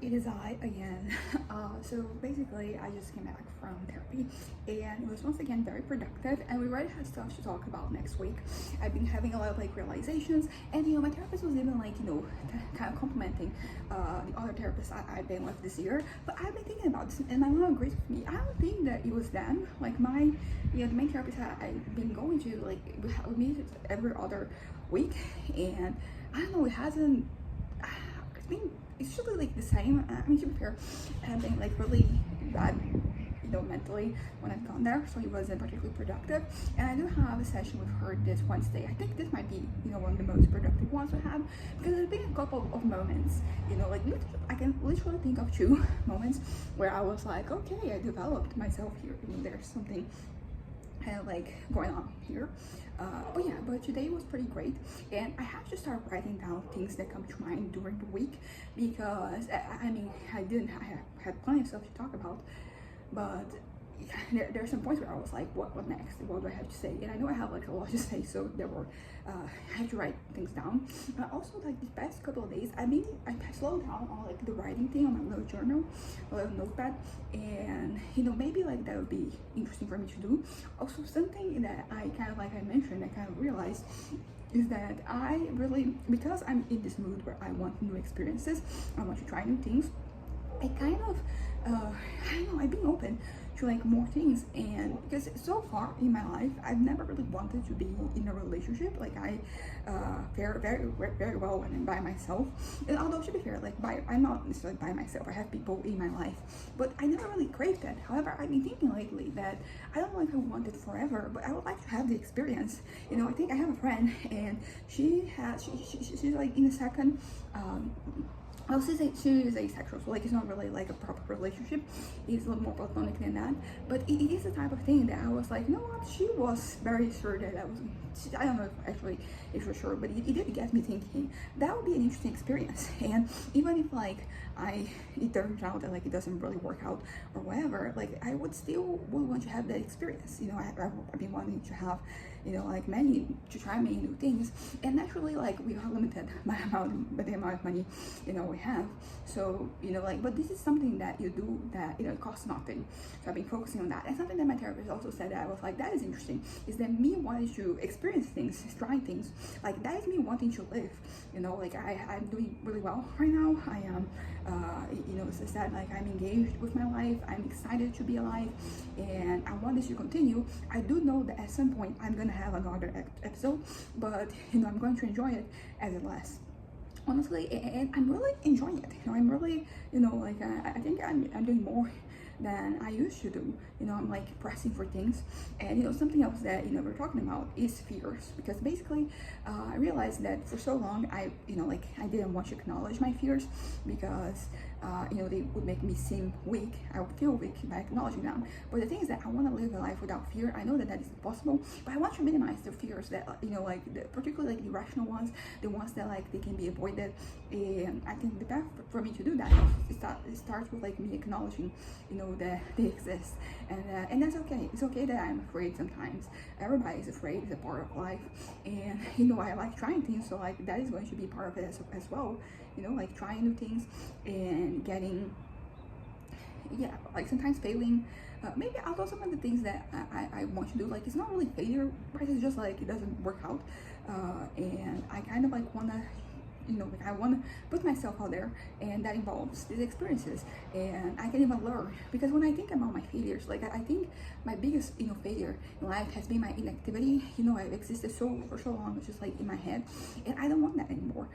It is I again. So basically, I just came back from therapy, and it was once again very productive. And we already had stuff to talk about next week. I've been having a lot of like realizations, and my therapist was even like kind of complimenting the other therapists I've been with this year. But I've been thinking about this, and my mom agrees with me. I don't think that it was them. Like the main therapist I've been going to, like we meet every other week, and I don't know, it hasn't. It's been it's usually like the same. I mean, to be fair, I've been like really bad, mentally when I've gone there, so it wasn't particularly productive. And I do have a session with her this Wednesday. I think this might be, one of the most productive ones I have, because there's been a couple of moments, like I can literally think of two moments where I was like, okay, I developed myself here. There's something kind of like going on here. But today was pretty great, and I have to start writing down things that come to mind during the week, because I mean, I had plenty of stuff to talk about, but there are some points where I was like, what next? What do I have to say? And I know I have like a lot to say, so I had to write things down. Also, like these past couple of days, I slowed down on like the writing thing on my little journal, a little notepad, and maybe like that would be interesting for me to do. Also, something that I mentioned, I kind of realized is that I really, because I'm in this mood where I want new experiences, I want to try new things. I kind of, I don't know, I've been open to like more things, and because so far in my life, I've never really wanted to be in a relationship. Like I fare very well when I'm by myself. And although to be fair, like I'm not necessarily by myself. I have people in my life, but I never really craved that. However, I've been thinking lately that I don't know if I want it forever, but I would like to have the experience. I think I have a friend, and she's like in the second. Well, she is asexual, so like it's not really like a proper relationship. It's a little more platonic than that. But it is the type of thing that I was like, you know what? She was very sure that I don't know if for sure, but it did get me thinking that would be an interesting experience. And even if like it turns out that like it doesn't really work out or whatever, like I would want to have that experience. I've been wanting to have, like to try many new things, and naturally like we are limited by the amount of money we have. So but this is something that you do that it costs nothing. So I've been focusing on that, and something that my therapist also said that I was like, that is interesting, is that me wanting to experience things, try things, like that is me wanting to live. Like I'm doing really well right now. I am it's just that like I'm engaged with my life, I'm excited to be alive, and I want this to continue. I do know that at some point I'm gonna have another episode, but I'm going to enjoy it as it lasts, honestly. And I'm really enjoying it. I'm really, I think I'm doing more than I used to do. I'm like pressing for things. And something else that we're talking about is fears, because basically I realized that for so long I didn't want to acknowledge my fears, because they would make me seem weak. I would feel weak by acknowledging them. But the thing is that I want to live a life without fear. I know that is impossible, but I want to minimize the fears that particularly like the irrational ones, the ones that like they can be avoided. And I think the path for me to do that it starts with like me acknowledging that they exist, and that's okay. It's okay that I'm afraid sometimes. Everybody is afraid. It's a part of life, and I like trying things, so like that is going to be part of it as well. Like trying new things and getting, like sometimes failing. Maybe although some of the things that I want to do, like it's not really failure, right? It's just like it doesn't work out, and I kind of like wanna, like I want to put myself out there, and that involves these experiences, and I can even learn. Because when I think about my failures, like I think my biggest failure in life has been my inactivity. I've existed for so long, it's just like in my head, and I don't want that anymore.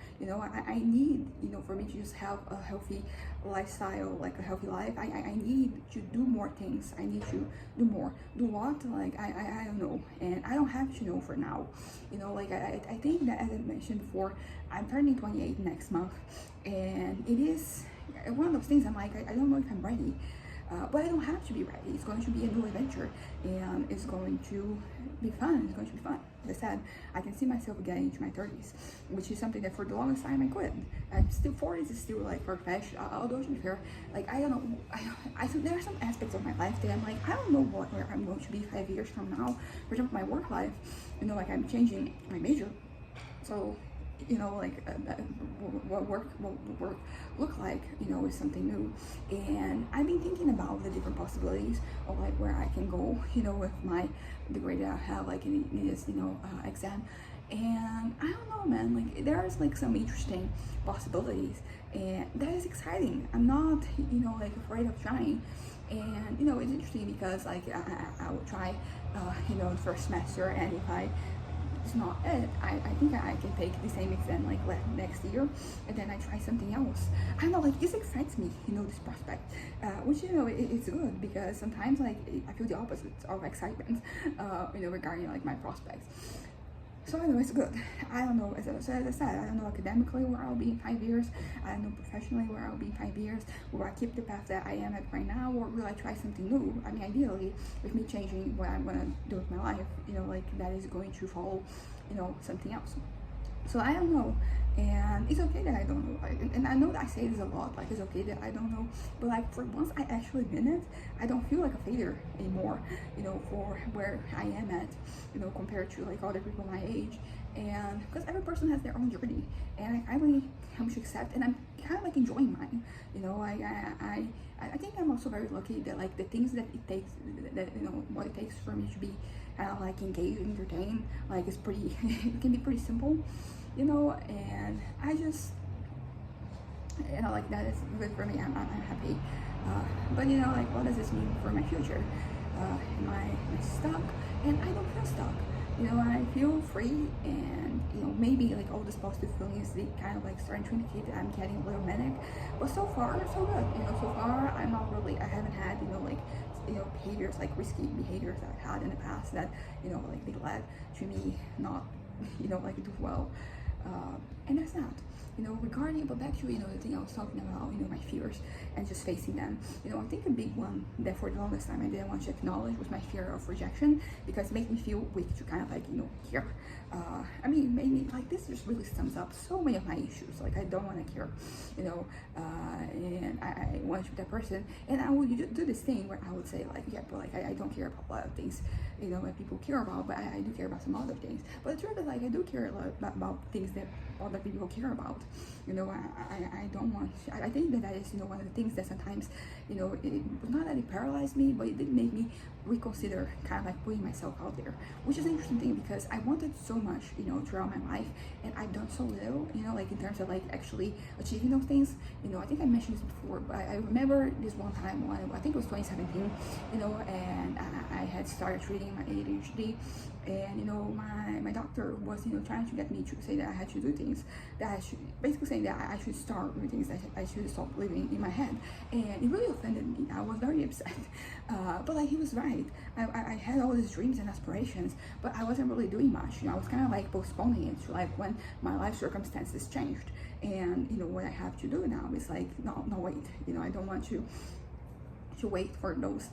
I need for me to just have a healthy lifestyle, like a healthy life. I need to do more things. I need to do more. Do what? Like I don't know, and I don't have to know for now. Like I think that, as I mentioned before, I'm turning 28 next month, and it is one of those things I'm like, I don't know if I'm ready, but I don't have to be ready. It's going to be a new adventure, and it's going to be fun. It's going to be fun. As I said, I can see myself getting into my 30s, which is something that for the longest time I couldn't. I'm still 40s is still like far-fetched. Although to be fair, like I don't know, there are some aspects of my life that I'm like, I don't know where I'm going to be 5 years from now. For example, my work life, like I'm changing my major, so you know, like what work look like, you know, with something new. And I've been thinking about the different possibilities of like where I can go, you know, with my degree that I have like in this, you know, exam. And I don't know, man, like there's like some interesting possibilities, and that is exciting. I'm not, you know, like afraid of trying. And you know, it's interesting because like I would try, you know, the first semester, and if it's not it, I think I can take the same exam like next year, and then I try something else. I don't know, like this excites me, you know, this prospect, which, you know, it's good, because sometimes like I feel the opposite of excitement, you know, regarding like my prospects. So I know it's good. I don't know, as I said, I don't know academically where I'll be in 5 years. I don't know professionally where I'll be in 5 years. Will I keep the path that I am at right now, or will I try something new? I mean, ideally, with me changing what I'm gonna do with my life, you know, like that is going to follow, you know, something else. So I don't know, and it's okay that I don't know. And I know that I say this a lot, like it's okay that I don't know, but like for once I actually been it, I don't feel like a failure anymore, you know, for where I am at, you know, compared to like other people my age. And because every person has their own journey, and I really come to accept, and I'm kind of like enjoying mine, you know. I think I'm also very lucky that like the things that it takes, that you know, what it takes for me to be kind of like engaged and entertained, like it's pretty it can be pretty simple, you know. And I just, you know, like that is good for me. I'm happy, but you know, like what does this mean for my future? Am I stuck? And I don't feel stuck, you know. I feel free, and you know, maybe like all these positive feelings, they kind of like starting to indicate that I'm getting a little manic, but so far so good, you know. So far I'm not really, I haven't had, you know, like, you know, behaviors, like risky behaviors that I've had in the past that, you know, like they led to me not, you know, like do well, and that's not, you know, regarding, but back to, you know, the thing I was talking about, you know, my fears and just facing them. You know, I think a big one that for the longest time I didn't want to acknowledge was my fear of rejection, because it made me feel weak to kind of like, you know, care. I mean, it made me like, this just really sums up so many of my issues. Like I don't want to care, you know, and I want to be that person, and I would do this thing where I would say like, yeah, but like I don't care about a lot of things, you know, that people care about, but I do care about some other things. But the truth is, like, I do care a lot about things that other people care about, you know. I don't want, I think that is, you know, one of the things that sometimes, you know, it not that it paralyzed me, but it did make me reconsider kind of like putting myself out there, which is an interesting thing, because I wanted so much, you know, throughout my life, and I've done so little, you know, like in terms of like actually achieving those things. You know, I think I mentioned this before, but I remember this one time when I think it was 2017, you know, and I had started treating my ADHD, and you know, my doctor was, you know, trying to get me to say that I had to do things, that I should, basically saying that I should start doing things, that I should stop living in my head, and it really offended me. I was very upset, but like he was right. I had all these dreams and aspirations, but I wasn't really doing much. You know, I was kind of like postponing it to like when my life circumstances changed, and you know, what I have to do now is like, no, wait. You know, I don't want to wait for those.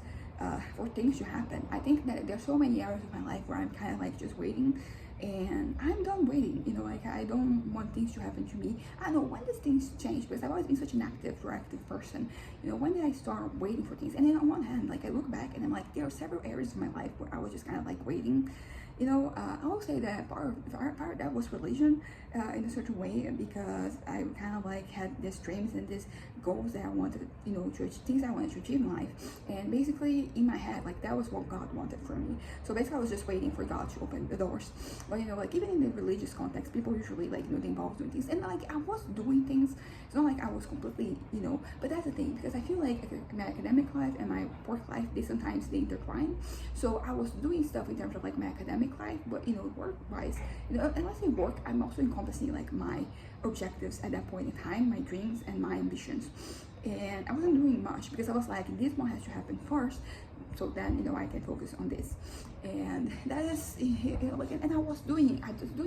For things to happen. I think that there's so many areas of my life where I'm kind of like just waiting, and I'm done waiting, you know. Like I don't want things to happen to me. I don't know, when does things change, because I've always been such an active, proactive person, you know. When did I start waiting for things? And then on one hand, like I look back and I'm like, there are several areas of my life where I was just kind of like waiting, you know. I will say that part of that was religion, in a certain way, because I kind of like had these dreams and these goals that I wanted, you know, to things I wanted to achieve in life, and basically in my head, like that was what God wanted for me. So basically I was just waiting for God to open the doors. But you know, like even in the religious context, people usually like, you know, they involve doing things, and like I was doing things. It's not like I was completely, you know, but that's the thing, because I feel like my academic life and my work life, they sometimes they intertwine. So I was doing stuff in terms of like my academic life, but you know, work wise, you know, and when I say work, I'm also encompassing like my objectives at that point in time, my dreams and my ambitions. And I wasn't doing much, because I was like, this one has to happen first, so then, you know, I can focus on this. And that is, you know, like, and I was doing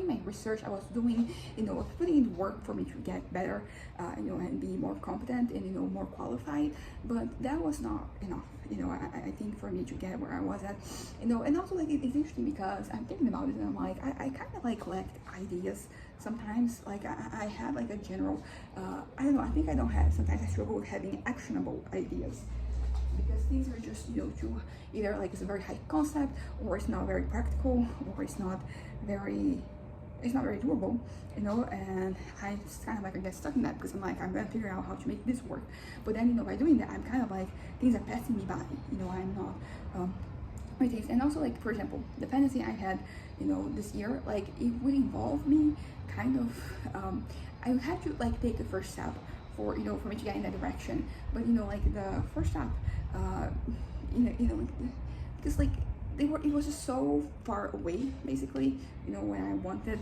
my research, I was doing, you know, putting in work for me to get better, you know, and be more competent and, you know, more qualified. But that was not enough, you know. I think for me to get where I was at, you know. And also like it's interesting, because I'm thinking about it and I'm like, I kind of like lacked ideas sometimes. Like I have like a general, I don't know, I think I don't have, sometimes I struggle with having actionable ideas, because these are just, you know, too, either like it's a very high concept, or it's not very practical, or it's not very, it's not very doable, and I just kind of like I get stuck in that because I'm like, I'm gonna figure out how to make this work. But then, by doing that, I'm kind of like, things are passing me by, I'm not my taste. And also, like, for example, the fantasy I had, this year, like, it would involve me kind of, I would have to like take the first step for for me to get in that direction. But like the first step, uh, because like it was just so far away, basically, when I wanted,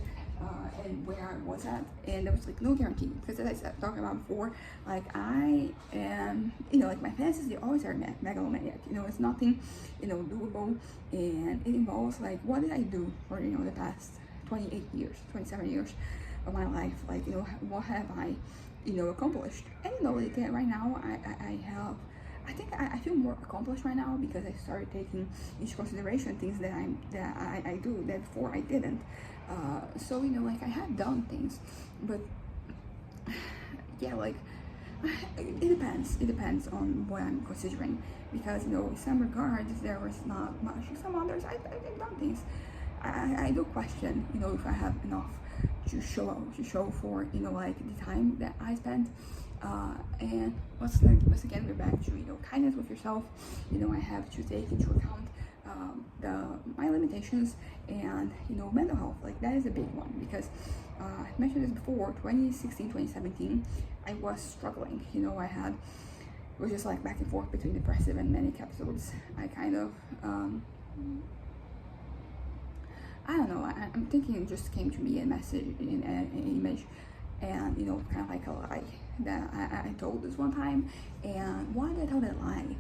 and where I was at, and there was like no guarantee, because as I said, talking about before, like I am, like my fantasies, they always are megalomaniac, it's nothing, doable, and it involves like, what did I do for, the past 28 years, 27 years of my life, like, what have I, accomplished, and like right now, I have, I think I feel more accomplished right now because I started taking into consideration things that I do that before I didn't. So like I have done things, but yeah, like it depends. It depends on what I'm considering, because in some regards there was not much. In some others, I've done things. I do question, if I have enough to show for, like the time that I spent. And once again, we're back to, kindness with yourself. I have to take into account my limitations, and mental health, like that is a big one, because I mentioned this before, 2016, 2017, I was struggling. It was just like back and forth between depressive and manic episodes. I kind of I don't know, I'm thinking it just came to me a message in an image, and kind of like a lie that I told this one time. And why did I tell that lie?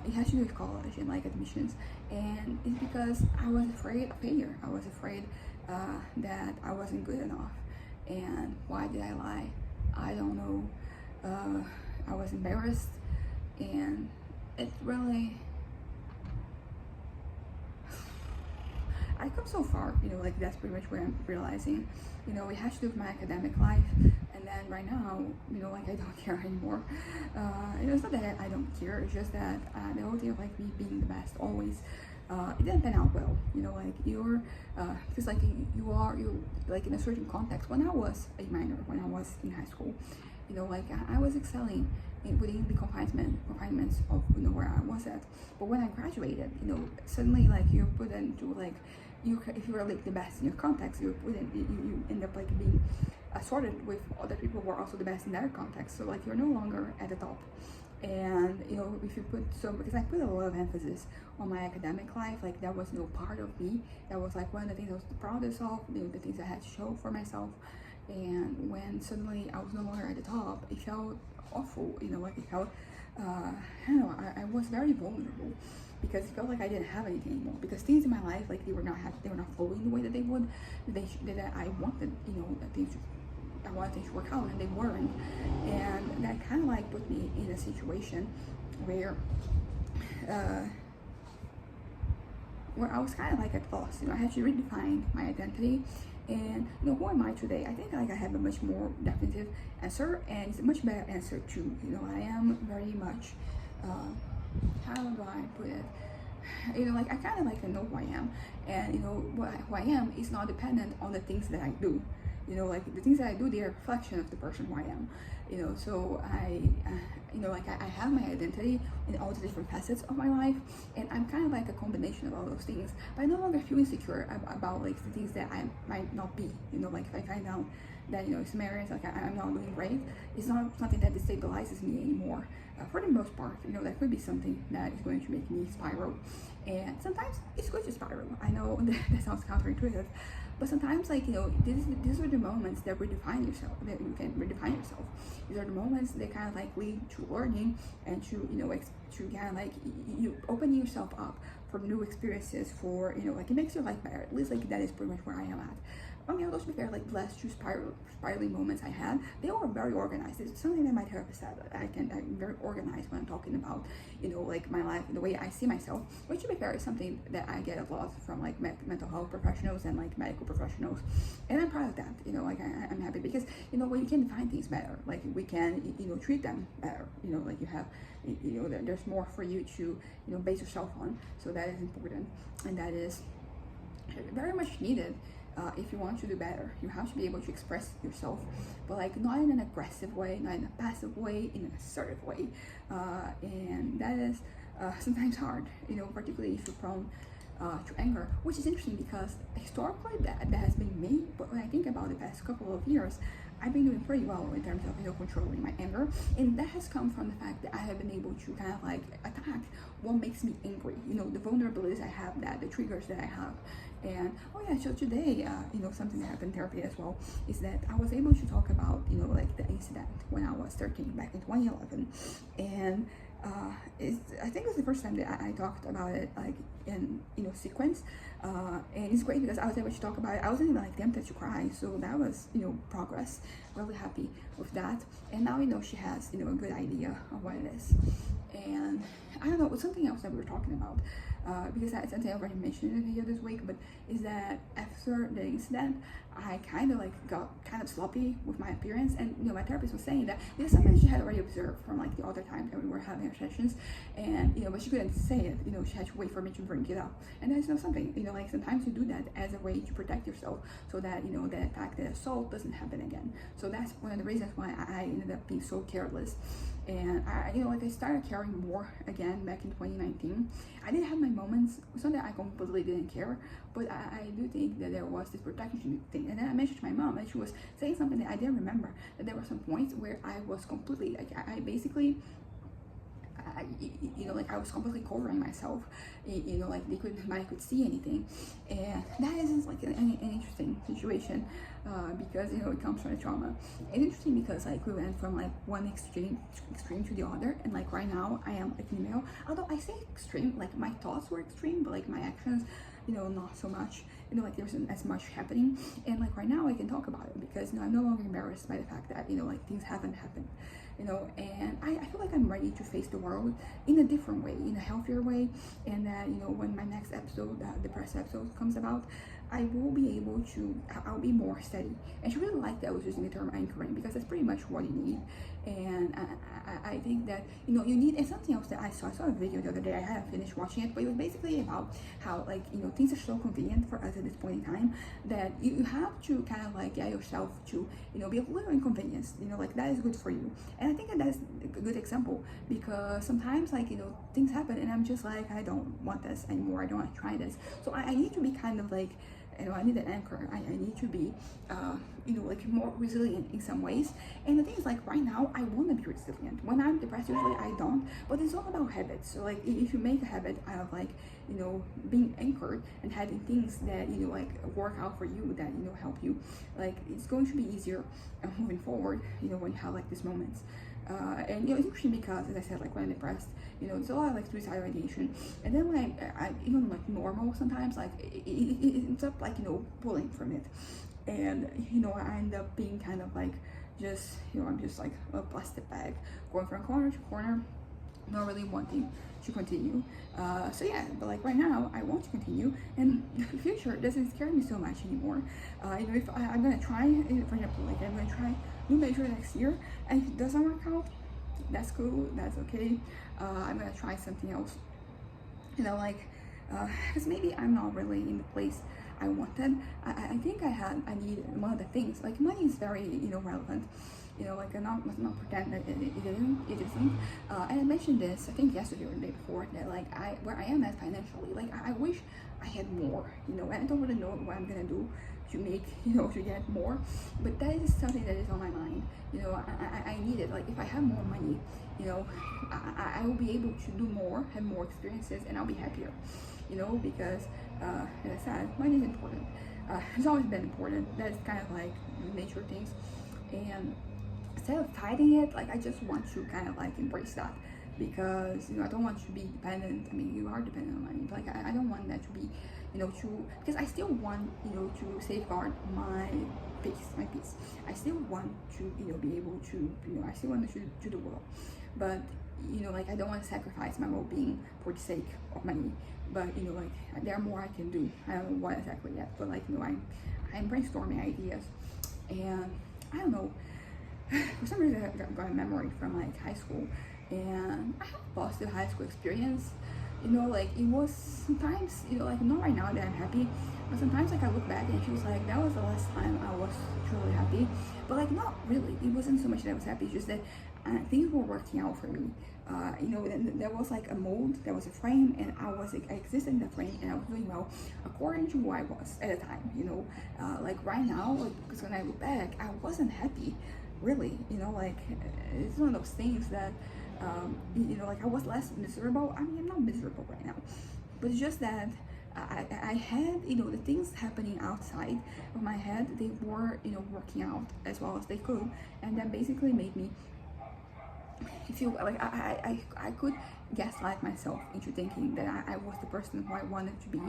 It has to do with college and like admissions, and it's because I was afraid of failure. I was afraid that I wasn't good enough. And why did I lie? I don't know. I was embarrassed, and it really, I come so far, like that's pretty much where I'm realizing, it has to do with my academic life, and then right now, like I don't care anymore. It's not that I don't care, it's just that the whole thing of like me being the best always, it didn't pan out well, like you're, because like you like in a certain context. When I was a minor, when I was in high school, like I was excelling within the confinements of where I was at. But when I graduated, suddenly like you're put into like, if you were like the best in your context, you end up like being sorted with other people who are also the best in their context. So like you're no longer at the top. And if you put, so because I put a lot of emphasis on my academic life, like that was no part of me. That was like one of the things I was the proudest of, the things I had to show for myself. And when suddenly I was no longer at the top, it felt awful, like it felt, I don't know, I was very vulnerable, because it felt like I didn't have anything anymore, because things in my life, like they were not flowing the way that they would, that I wanted, I wanted things to work out, and they weren't. And that kind of like put me in a situation where I was kind of like at loss. I had to redefine my identity, and who am I today? I think like I have a much more definitive answer, and it's a much better answer too. I am very much, how do I put it? Like I kind of like I know who I am, and who I am is not dependent on the things that I do. Like the things that I do, they are a reflection of the person who I am. So I like I have my identity in all the different facets of my life, and I'm kind of like a combination of all those things. But I no longer feel insecure about like the things that I might not be. Like if I find out that some areas like I'm not doing great, it's not something that destabilizes me anymore. For the most part, that could be something that is going to make me spiral, and sometimes it's good to spiral. I know that sounds counterintuitive, but sometimes, like these are the moments that redefine yourself. That you can redefine yourself. These are the moments that kind of like lead to learning, and to to kind of like you opening yourself up for new experiences. For like it makes your life better. At least like that is pretty much where I am at. I mean, those to be fair, like the last two spiraling moments I had, they were very organized. It's something that my therapist said. I'm very organized when I'm talking about, like my life, the way I see myself. Which to be fair is something that I get a lot from like mental health professionals and like medical professionals, and I'm proud of that. Like I'm happy, because when you can define things better, like we can treat them better. Like you have there's more for you to base yourself on. So that is important, and that is very much needed. if you want to do better, you have to be able to express yourself, but like not in an aggressive way, not in a passive way, in an assertive way. And that is sometimes hard, particularly if you're prone to anger, which is interesting because historically that has been me. But when I think about the past couple of years, I've been doing pretty well in terms of controlling my anger, and that has come from the fact that I have been able to kind of like attack what makes me angry. The vulnerabilities I have, the triggers that I have. And oh yeah, so today, something that happened in therapy as well is that I was able to talk about like the incident when I was 13 back in 2011, and I think it was the first time that I talked about it like in sequence, and it's great because I was able to talk about it. I wasn't even like tempted to cry, so that was progress. Really happy with that, and now she has a good idea of what it is. And I don't know, something else that we were talking about, because I already mentioned in the video this week, but is that after the incident, I kind of like got kind of sloppy with my appearance, and my therapist was saying that this is something she had already observed from like the other time that we were having our sessions, and but she couldn't say it. She had to wait for me to bring it up, and that's something like sometimes you do that as a way to protect yourself, so that that attack, that assault doesn't happen again. So that's one of the reasons why I ended up being so careless. And I started caring more again back in 2019. I did have my moments. It's not that I completely didn't care, but I do think that there was this protection thing. And then I mentioned to my mom, and she was saying something that I didn't remember, that there were some points where I was completely, like, I basically, I was completely covering myself, like I could see anything. And that isn't like an interesting situation, because it comes from a trauma. It's interesting because like we went from like one extreme to the other, and like right now I am like female, although I say extreme, like my thoughts were extreme, but like my actions not so much. Like there wasn't as much happening, and like right now I can talk about it because I'm no longer embarrassed by the fact that like things haven't happened. And I feel like I'm ready to face the world in a different way, in a healthier way, and that when my next episode, the press episode comes about, I will be able to, I'll be more steady. And she really liked that I was using the term anchoring, because that's pretty much what you need. And I think that you need, and something else that I saw a video the other day, I hadn't finished watching it, but it was basically about how like things are so convenient for us at this point in time that you have to kind of like get yourself to be a little inconvenienced, like that is good for you. And I think that that's a good example, because sometimes like things happen and I'm just like, I don't want this anymore, I don't want to try this. So I need to be kind of like, I need an anchor. I need to be, like more resilient in some ways. And the thing is, like right now, I want to be resilient. When I'm depressed, usually I don't. But it's all about habits. So like, if you make a habit out of like, being anchored and having things that like work out for you, that help you, like it's going to be easier moving forward. When you have like these moments. And it's interesting because, as I said, like when I'm depressed, it's a lot of like suicidal ideation, and then when I even like normal sometimes, like it ends up like pulling from it, and I end up being kind of like just I'm just like a plastic bag going from corner to corner, not really wanting to continue. So yeah, but like right now I want to continue, and the future doesn't scare me so much anymore. If I'm gonna try, for example, like I'm gonna try new major next year, and if it doesn't work out, that's cool, that's okay. I'm gonna try something else, because maybe I'm not really in the place I wanted. I think I need one of the things, like money is very relevant. Like I'm not pretend that it isn't. And I mentioned this, I think yesterday or the day before, that like where I am at financially, like I wish I had more, and I don't really know what I'm gonna do to make, to get more, but that is something that is on my mind. I need it. Like if I have more money, I will be able to do more, have more experiences, and I'll be happier, because as I said, money is important. It's always been important. That's kind of like the nature of things. And instead of fighting it, like I just want to kind of like embrace that, because I don't want to be dependent. I mean, you are dependent on money, but like I don't want that to be because I still want to safeguard my peace. I still want to be able to I still want to do well, but like I don't want to sacrifice my well-being for the sake of money. But like there are more I can do. I don't know what exactly yet, but like I'm brainstorming ideas, and I don't know, for some reason I got a memory from like high school, and I had a positive high school experience, You know, like it was sometimes, you know, like not right now that I'm happy, but sometimes like I look back and it feels like that was the last time I was truly happy. But like not really. It wasn't so much that I was happy, it's just that things were working out for me. You know, there was like a mold, there was a frame, and I existed in the frame, and I was doing well according to who I was at the time. You know, like right now, like, because when I look back, I wasn't happy, really. You know, like it's one of those things that, you know, like I was less miserable. I mean, I'm not miserable right now, but it's just that I had, you know, the things happening outside of my head, they were, you know, working out as well as they could, and that basically made me feel like I could gaslight myself into thinking that I was the person who I wanted to be,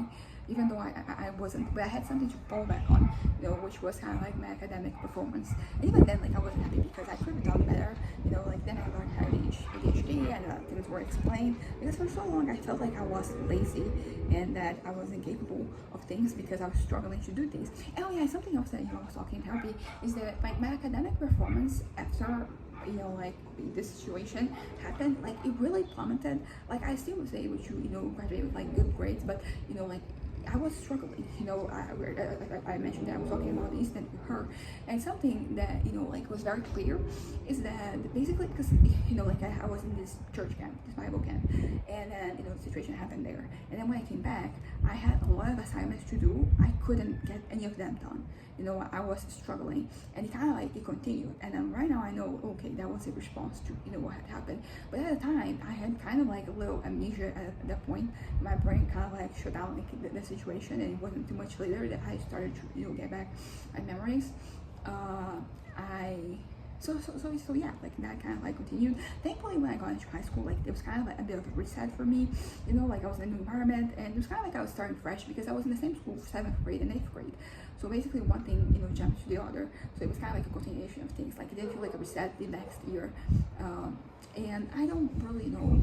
even though I wasn't. But I had something to fall back on, you know, which was kind of like my academic performance. And even then, like I wasn't happy because I could have done better, you know. Like then I learned how to ADHD, and things were explained, because for so long I felt like I was lazy and that I wasn't capable of things because I was struggling to do things. And oh yeah, something else that, you know, I was talking in therapy is that my academic performance after, you know, like this situation happened, like it really plummeted. Like I still was able to, you know, graduate with like good grades, but you know, like I was struggling. You know, I mentioned that I was talking about the incident with her, and something that, you know, like was very clear is that basically, because, you know, like I was in this church camp, this Bible camp, and then, you know, the situation happened there, and then when I came back, I had a lot of assignments to do. I couldn't get any of them done. You know, I was struggling, and it kind of like it continued. And then right now I know, okay, that was a response to, you know, what had happened. But at the time, I had kind of like a little amnesia at that point. My brain kind of like shut down like the situation, and it wasn't too much later that I started to, you know, get back my memories. So yeah, like that kind of like continued. Thankfully, when I got into high school, like it was kind of like a bit of a reset for me. You know, like I was in a new environment, and it was kind of like I was starting fresh because I was in the same school for 7th grade and 8th grade. So basically, one thing, you know, jumped to the other. So it was kind of like a continuation of things. Like it didn't feel like a reset the next year, and I don't really know.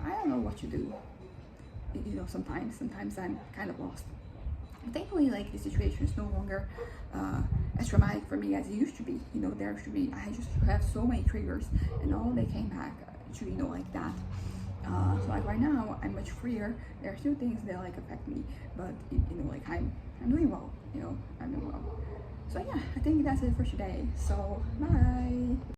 I don't know what to do. You know, sometimes I'm kind of lost. Thankfully, like the situation is no longer as traumatic for me as it used to be. You know, there should be, I just have so many triggers, and all they came back to, you know, like that. So like right now I'm much freer. There are still things that like affect me, but you know, like I'm doing well. You know, I'm doing well. So yeah, I think that's it for today. So bye.